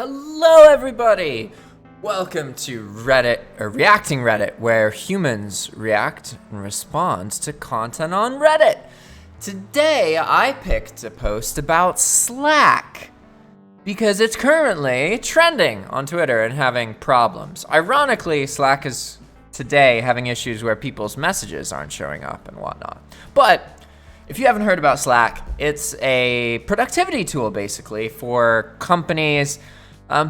Hello, everybody! Welcome to Reddit, or Reacting Reddit, where humans react and respond to content on Reddit. Today, I picked a post about Slack, because it's currently trending on Twitter and having problems. Ironically, Slack is today having issues where people's messages aren't showing up and whatnot. But if you haven't heard about Slack, it's a productivity tool, basically, for companies.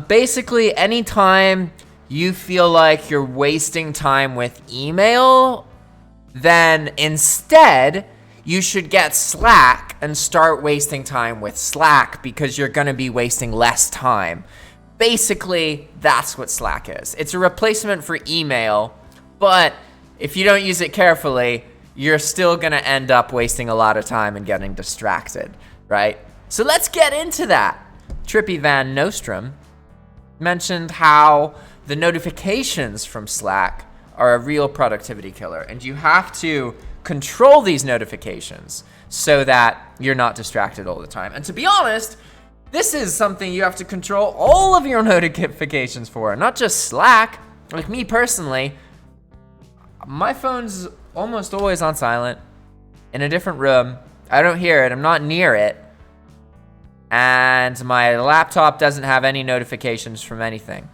Basically, anytime you feel like you're wasting time with email, then instead, you should get Slack and start wasting time with Slack because you're going to be wasting less time. Basically, that's what Slack is. It's a replacement for email, but if you don't use it carefully, you're still going to end up wasting a lot of time and getting distracted, right? So let's get into that. Trippy Van Nostrum mentioned how the notifications from Slack are a real productivity killer, and you have to control these notifications so that you're not distracted all the time. And to be honest, this is something you have to control all of your notifications for, not just Slack. Like me personally, my phone's almost always on silent, in a different room. I don't hear it, I'm not near it. And my laptop doesn't have any notifications from anything.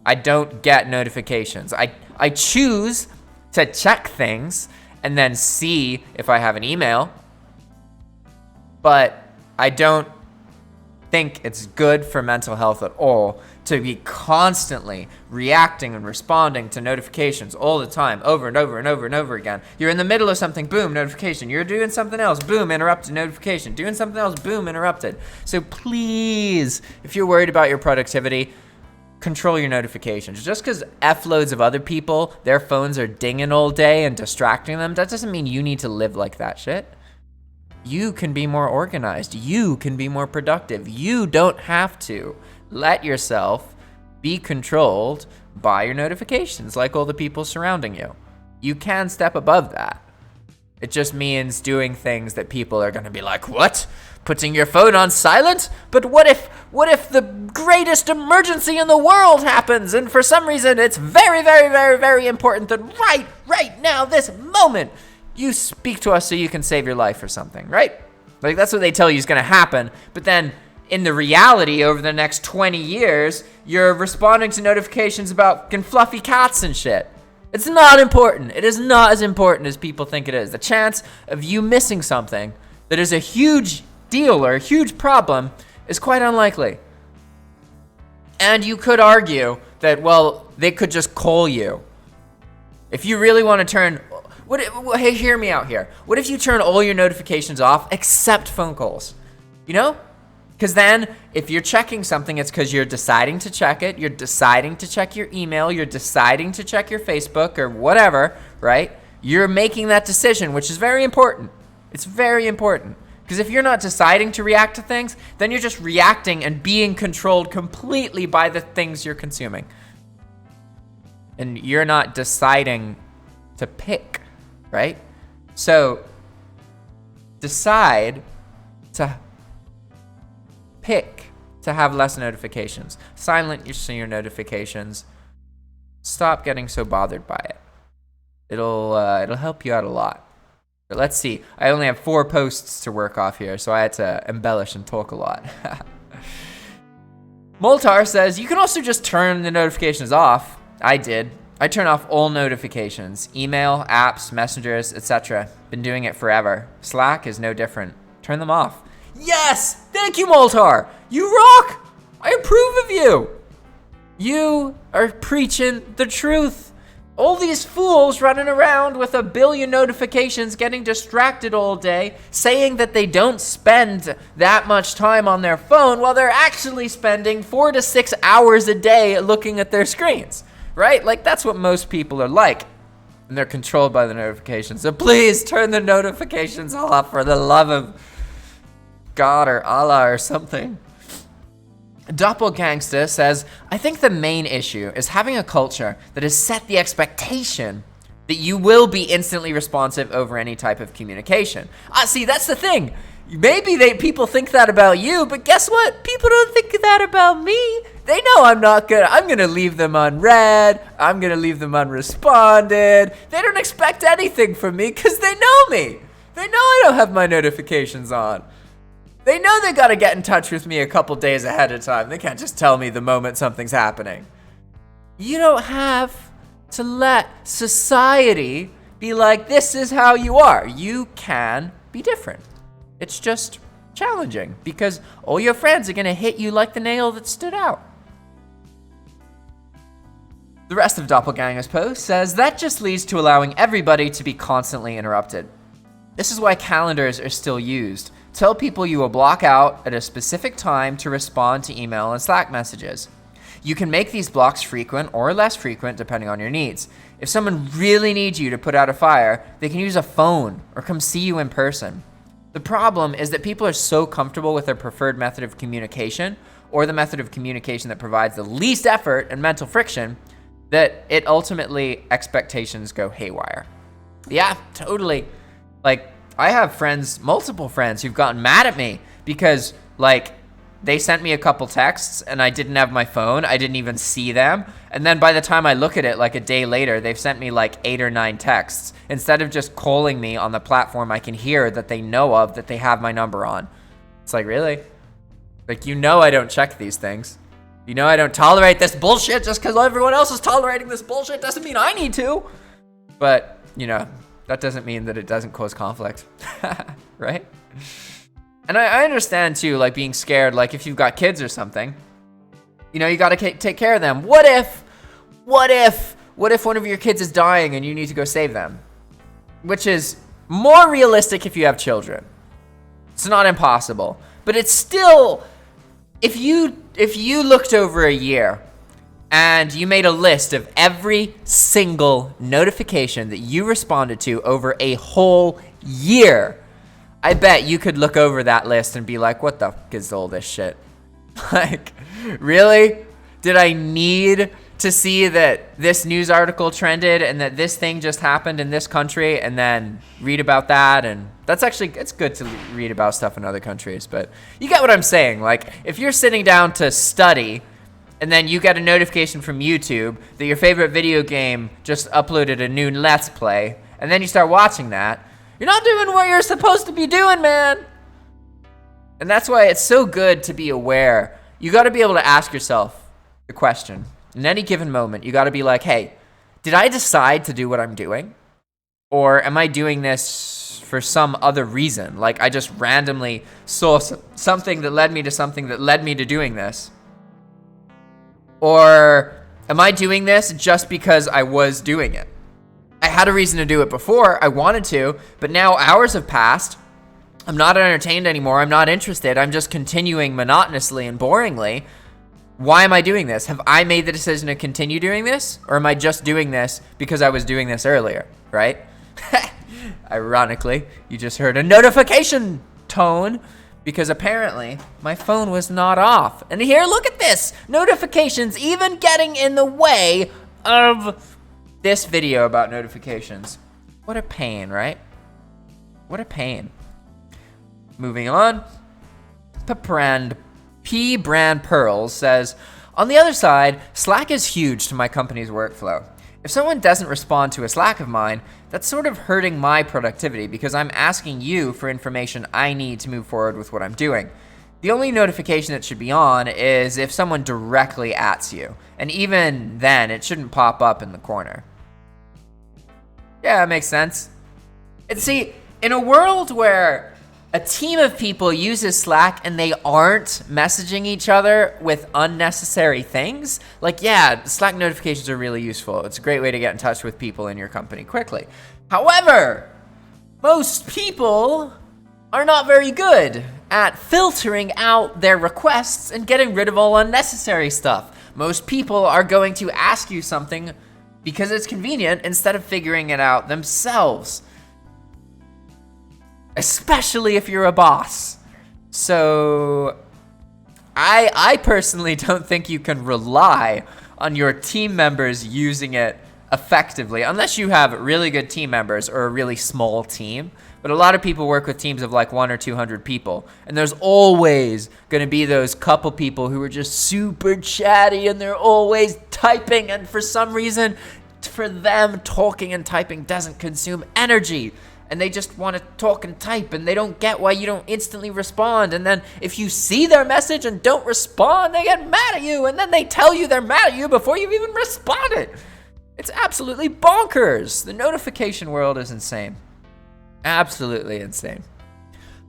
I don't get notifications. I choose to check things and then see if I have an email, but I don't think it's good for mental health at all to be constantly reacting and responding to notifications all the time, over and over and over and over again. You're in the middle of something, boom, notification. You're doing something else, boom, interrupted, notification. Doing something else, boom, interrupted. So please, if you're worried about your productivity, control your notifications. Just because F-loads of other people, their phones are dinging all day and distracting them, that doesn't mean you need to live like that shit. You can be more organized. You can be more productive. You don't have to let yourself be controlled by your notifications like all the people surrounding you. You can step above that. It just means doing things that people are going to be like, what? Putting your phone on silent? But what if the greatest emergency in the world happens and for some reason it's very, very, very, very important that right now, this moment, you speak to us so you can save your life or something, right? Like, that's what they tell you is going to happen. But then in the reality, over the next 20 years, you're responding to notifications about fucking fluffy cats and shit. It's not important. It is not as important as people think it is. The chance of you missing something that is a huge deal or a huge problem is quite unlikely. And you could argue that, well, they could just call you. If you really want to turn... Hey, hear me out here. What if you turn all your notifications off except phone calls? You know? Because then if you're checking something, it's because you're deciding to check it. You're deciding to check your email. You're deciding to check your Facebook or whatever, right? You're making that decision, which is very important. It's very important. Because if you're not deciding to react to things, then you're just reacting and being controlled completely by the things you're consuming. And you're not deciding to pick. Right? So decide to pick to have less notifications. Silent your notifications. Stop getting so bothered by it. It'll help you out a lot. But let's see. I only have 4 posts to work off here, so I had to embellish and talk a lot. Moltar says, you can also just turn the notifications off. I did. I turn off all notifications, email, apps, messengers, etc. Been doing it forever. Slack is no different. Turn them off. Yes! Thank you, Moltar! You rock! I approve of you! You are preaching the truth. All these fools running around with 1 billion notifications, getting distracted all day, saying that they don't spend that much time on their phone while they're actually spending 4 to 6 hours a day looking at their screens. Right? Like, that's what most people are like. And they're controlled by the notifications. So please turn the notifications off for the love of God or Allah or something. Doppelgangsta says, I think the main issue is having a culture that has set the expectation that you will be instantly responsive over any type of communication. See, that's the thing. Maybe people think that about you, but guess what? People don't think that about me. They know I'm gonna leave them unread. I'm gonna leave them unresponded. They don't expect anything from me because they know me. They know I don't have my notifications on. They know they gotta get in touch with me a couple days ahead of time. They can't just tell me the moment something's happening. You don't have to let society be like, this is how you are. You can be different. It's just challenging because all your friends are gonna hit you like the nail that stood out. The rest of Doppelganger's post says that just leads to allowing everybody to be constantly interrupted. This is why calendars are still used. Tell people you will block out at a specific time to respond to email and Slack messages. You can make these blocks frequent or less frequent depending on your needs. If someone really needs you to put out a fire, they can use a phone or come see you in person. The problem is that people are so comfortable with their preferred method of communication or the method of communication that provides the least effort and mental friction that it ultimately expectations go haywire. Yeah, totally. Like, I have friends, multiple friends who've gotten mad at me because, like, they sent me a couple texts and I didn't have my phone. I didn't even see them. And then by the time I look at it, like a day later, they've sent me like 8 or 9 texts. Instead of just calling me on the platform I can hear that they know of, that they have my number on. It's like, really? Like, you know I don't check these things. You know I don't tolerate this bullshit. Just because everyone else is tolerating this bullshit doesn't mean I need to. But, you know, that doesn't mean that it doesn't cause conflict, right? And I understand too, like being scared, like if you've got kids or something, you know, you got to take care of them. What if one of your kids is dying and you need to go save them? Which is more realistic if you have children. It's not impossible, but it's still, if you looked over a year and you made a list of every single notification that you responded to over a whole year, I bet you could look over that list and be like, what the fuck is all this shit? Like, really? Did I need to see that this news article trended and that this thing just happened in this country and then read about that? And that's actually, it's good to read about stuff in other countries, but you get what I'm saying. Like, if you're sitting down to study and then you get a notification from YouTube that your favorite video game just uploaded a new Let's Play, and then you start watching that, you're not doing what you're supposed to be doing, man. And that's why it's so good to be aware. You got to be able to ask yourself the question. In any given moment, you got to be like, hey, did I decide to do what I'm doing? Or am I doing this for some other reason? Like I just randomly saw something that led me to something that led me to doing this. Or am I doing this just because I was doing it? I had a reason to do it before, I wanted to, but now hours have passed. I'm not entertained anymore, I'm not interested, I'm just continuing monotonously and boringly. Why am I doing this? Have I made the decision to continue doing this? Or am I just doing this because I was doing this earlier, right? Ironically, you just heard a notification tone because apparently my phone was not off. And here, look at this, notifications even getting in the way of this video about notifications. What a pain, right? What a pain. Moving on. P. Brand Pearls says, on the other side, Slack is huge to my company's workflow. If someone doesn't respond to a Slack of mine, that's sort of hurting my productivity because I'm asking you for information I need to move forward with what I'm doing. The only notification that should be on is if someone directly ats you. And even then, it shouldn't pop up in the corner. Yeah, that makes sense. And see, in a world where a team of people uses Slack and they aren't messaging each other with unnecessary things, like, yeah, Slack notifications are really useful. It's a great way to get in touch with people in your company quickly. However, most people are not very good at filtering out their requests and getting rid of all unnecessary stuff. Most people are going to ask you something because it's convenient instead of figuring it out themselves. Especially if you're a boss. So I personally don't think you can rely on your team members using it effectively, unless you have really good team members or a really small team. but a lot of people work with teams of like 100 or 200 people. And there's always going to be those couple people who are just super chatty and they're always typing. And for some reason, for them, talking and typing doesn't consume energy. And they just want to talk and type, and they don't get why you don't instantly respond. And then if you see their message and don't respond, they get mad at you, and then they tell you they're mad at you before you've even responded. It's absolutely bonkers. The notification world is insane. Absolutely insane.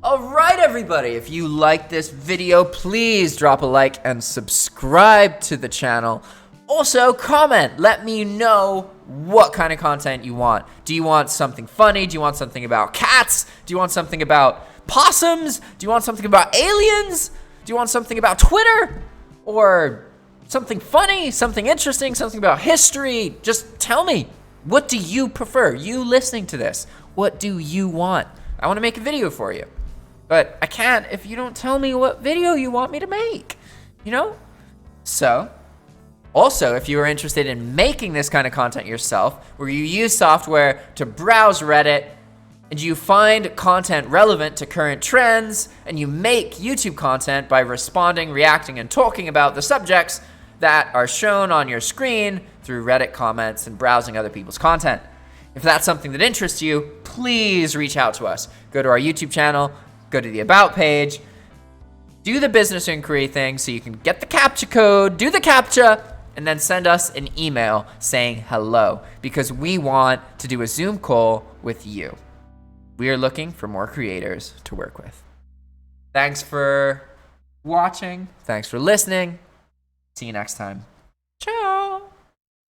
All right, everybody, if you like this video, please drop a like and subscribe to the channel. Also, comment. Let me know what kind of content you want. Do you want something funny? Do you want something about cats? Do you want something about possums? Do you want something about aliens? Do you want something about Twitter? Or something funny, something interesting, something about history? Just tell me. What do you prefer? You listening to this, what do you want? I want to make a video for you. But I can't if you don't tell me what video you want me to make, you know? So, also, if you are interested in making this kind of content yourself, where you use software to browse Reddit, and you find content relevant to current trends, and you make YouTube content by responding, reacting, and talking about the subjects that are shown on your screen through Reddit comments and browsing other people's content. If that's something that interests you, please reach out to us. Go to our YouTube channel, go to the About page, do the business inquiry thing so you can get the CAPTCHA code, do the CAPTCHA, and then send us an email saying hello, because we want to do a Zoom call with you. We are looking for more creators to work with. Thanks for watching. Thanks for listening. See you next time. Ciao.